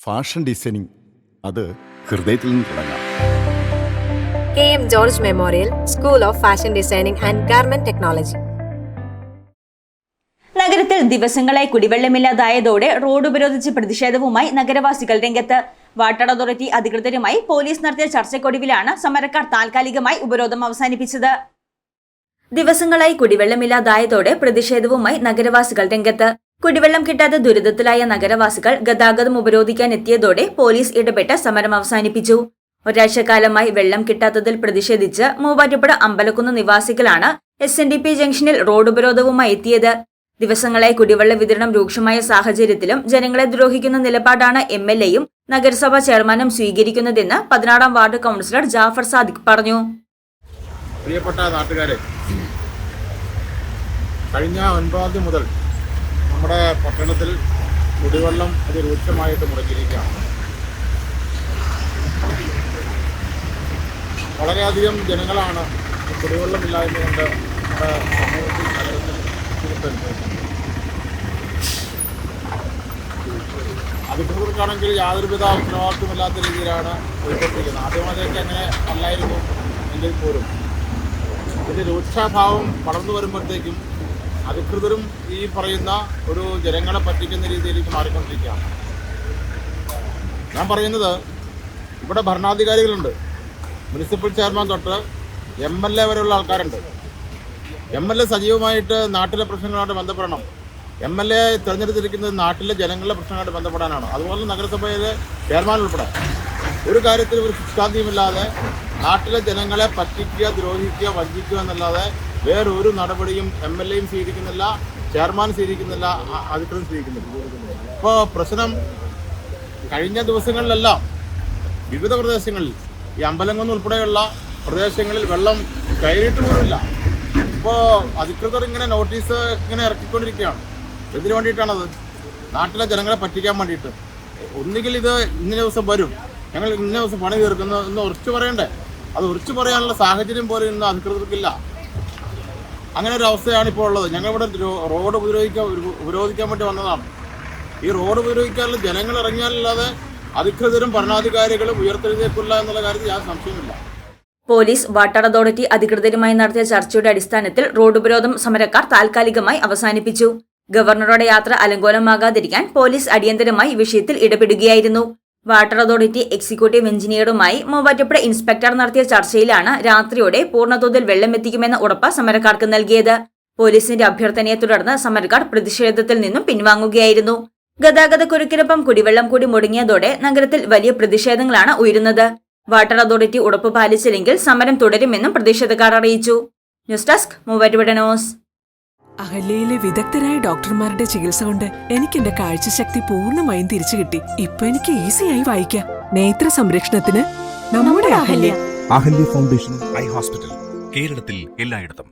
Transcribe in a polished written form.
Fashion designing അത് ഹൃദയത്തിൽ നിന്ന് തുടങ്ങാം. KM George Memorial School of Fashion Designing and Garment Technology. നഗരത്തിൽ ദിവസങ്ങളായി കുടിവെള്ളമില്ലാതായതോടെ റോഡ് ഉപരോധിച്ച് പ്രതിഷേധവുമായി നഗരവാസികൾ രംഗത്ത്. വാട്ടർ അതോറിറ്റി അധികൃതരുമായി പോലീസ് നടത്തിയ ചർച്ചയ്ക്കൊടുവിലാണ് സമരക്കാർ താൽക്കാലികമായി ഉപരോധം അവസാനിപ്പിച്ചത്. ദിവസങ്ങളായി കുടിവെള്ളമില്ലാതായതോടെ പ്രതിഷേധവുമായി നഗരവാസികൾ രംഗത്ത്. കുടിവെള്ളം കിട്ടാതെ ദുരിതത്തിലായ നഗരവാസികൾ ഗതാഗതം ഉപരോധിക്കാൻ എത്തിയതോടെ പോലീസ് ഇടപെട്ട് സമരം അവസാനിപ്പിച്ചു. ഒരാഴ്ചക്കാലമായി വെള്ളം കിട്ടാത്തതിൽ പ്രതിഷേധിച്ച് മൂവാറ്റുപുഴ അമ്പലക്കുന്ന് നിവാസികളാണ് SNDP ജംഗ്ഷനിൽ റോഡ് ഉപരോധവുമായി എത്തിയത്. ദിവസങ്ങളായി കുടിവെള്ള വിതരണം രൂക്ഷമായ സാഹചര്യത്തിലും ജനങ്ങളെ ദ്രോഹിക്കുന്ന നിലപാടാണ് MLAയും നഗരസഭാ ചെയർമാനും സ്വീകരിക്കുന്നതെന്ന് 16-ാം വാർഡ് കൗൺസിലർ ജാഫർ സാദിഖ് പറഞ്ഞു. പ്രിയപ്പെട്ട നാട്ടുകാരെ, കഴിഞ്ഞ 9 തീയതി മുതൽ നമ്മുടെ പട്ടണത്തിൽ കുടിവെള്ളം രൂക്ഷമായിട്ട് മുടങ്ങിയിരിക്കുകയാണ്. വളരെയധികം ജനങ്ങളാണ് കുടിവെള്ളമില്ലായ്മ കൊണ്ട് നമ്മുടെ സമൂഹത്തിൽ നഗരത്തിൽ അധികൃതർക്കാണെങ്കിൽ യാതൊരുവിധ ഉത്തരവാദിത്വമില്ലാത്ത രീതിയിലാണ് പോയിക്കൊണ്ടിരിക്കുന്നത്. ആദ്യമായൊക്കെ അങ്ങനെ അല്ലായിരുന്നു എങ്കിൽ പോലും ഇതിൻ്റെ രൂക്ഷഭാവം വളർന്നു വരുമ്പോഴത്തേക്കും അധികൃതരും ഈ പറയുന്ന ഒരു ജനങ്ങളെ പറ്റിക്കുന്ന രീതിയിലേക്ക് മാറിക്കൊണ്ടിരിക്കുകയാണ്. ഞാൻ പറയുന്നത്, ഇവിടെ ഭരണാധികാരികളുണ്ട്, മുനിസിപ്പൽ ചെയർമാൻ തൊട്ട് MLA വരെയുള്ള ആൾക്കാരുണ്ട്. MLA സജീവമായിട്ട് നാട്ടിലെ പ്രശ്നങ്ങളുമായിട്ട് ബന്ധപ്പെടണം. MLA തിരഞ്ഞെടുത്തിരിക്കുന്നത് നാട്ടിലെ ജനങ്ങളുടെ പ്രശ്നങ്ങളായിട്ട് ബന്ധപ്പെടാനാണ്. അതുപോലെ നഗരസഭയിലെ ചെയർമാൻ ഉൾപ്പെടെ ഒരു കാര്യത്തിൽ ഒരു ശുഷ്കാന്തിയുമില്ലാതെ നാട്ടിലെ ജനങ്ങളെ പറ്റിക്കുക, ദ്രോഹിക്കുക, വഞ്ചിക്കുക എന്നല്ലാതെ വേറൊരു നടപടിയും MLAയും സ്വീകരിക്കുന്നില്ല, ചെയർമാൻ സ്വീകരിക്കുന്നില്ല, അധികൃതരും സ്വീകരിക്കുന്നില്ല. ഇപ്പോൾ പ്രശ്നം കഴിഞ്ഞ ദിവസങ്ങളിലെല്ലാം വിവിധ പ്രദേശങ്ങളിൽ, ഈ അമ്പലംകുന്ന് ഉൾപ്പെടെയുള്ള പ്രദേശങ്ങളിൽ വെള്ളം കയറിയിട്ട് പോലുമില്ല. ഇപ്പോൾ അധികൃതർ ഇങ്ങനെ നോട്ടീസ് ഇങ്ങനെ ഇറക്കിക്കൊണ്ടിരിക്കുകയാണ്. എന്തിനു വേണ്ടിയിട്ടാണത്? നാട്ടിലെ ജനങ്ങളെ പറ്റിക്കാൻ വേണ്ടിയിട്ട്. ഒന്നുകിൽ ഇത് ഇന്ന ദിവസം വരും, ഞങ്ങൾ ഇന്ന ദിവസം പണി തീർക്കുന്നു എന്ന് ഉറച്ചു പറയണ്ടേ? അത് ഉറച്ചു പറയാനുള്ള സാഹചര്യം പോലും ഇന്ന് അധികൃതർക്കില്ല. അങ്ങനെ ഒരു അവസ്ഥയാണ് ഇപ്പോൾ ഉള്ളത്. ഞങ്ങളിവിടെ റോഡ് ഉപരോധിക്കാൻ വേണ്ടി വന്നതാണ്. ഈ റോഡ് ഉപരോധിക്കാനുള്ള ജനങ്ങൾ ഇറങ്ങിയാലല്ലാതെ അധികൃതരും ഭരണാധികാരികളും ഉയർത്തെഴുന്നേൽക്കില്ല എന്നുള്ള കാര്യത്തിൽ യാതൊരു സംശയമില്ല. പോലീസ്, വാട്ടർ അതോറിറ്റി അധികൃതരുമായി നടത്തിയ ചർച്ചയുടെ അടിസ്ഥാനത്തിൽ റോഡ് ഉപരോധം സമരക്കാർ താൽക്കാലികമായി അവസാനിപ്പിച്ചു. ഗവർണറുടെ യാത്ര അലങ്കോലമാകാതിരിക്കാൻ പോലീസ് അടിയന്തരമായി വിഷയത്തിൽ ഇടപെടുകയായിരുന്നു. വാട്ടർ അതോറിറ്റി എക്സിക്യൂട്ടീവ് എഞ്ചിനീയറുമായി മൂവാറ്റുപുഴ ഇൻസ്പെക്ടർ നടത്തിയ ചർച്ചയിലാണ് രാത്രിയോടെ പൂർണ്ണതോതിൽ വെള്ളമെത്തിക്കുമെന്ന ഉറപ്പ് സമരക്കാർക്ക് നൽകിയത്. പോലീസിന്റെ അഭ്യർത്ഥനയെ തുടർന്ന് സമരക്കാർ പ്രതിഷേധത്തിൽ നിന്നും പിൻവാങ്ങുകയായിരുന്നു. ഗതാഗതക്കുരുക്കിനൊപ്പം കുടിവെള്ളം കൂടി മുടങ്ങിയതോടെ നഗരത്തിൽ വലിയ പ്രതിഷേധങ്ങളാണ് ഉയരുന്നത്. വാട്ടർ അതോറിറ്റി ഉറപ്പ് പാലിച്ചില്ലെങ്കിൽ സമരം തുടരുമെന്നും പ്രതിഷേധക്കാർ അറിയിച്ചു. News desk Muvattupuzha news. അഹല്യയിലെ വിദഗ്ധരായ ഡോക്ടർമാരുടെ ചികിത്സ കൊണ്ട് എനിക്ക് എന്റെ കാഴ്ചശക്തി പൂർണ്ണമായും തിരിച്ചു കിട്ടി. ഇപ്പൊ എനിക്ക് ഈസിയായി വായിക്കാം. നേത്ര സംരക്ഷണത്തിന് നമ്മുടെ Ahalya. Ahalya foundation eye hospital, കേരളത്തിൽ എല്ലായിടത്തും.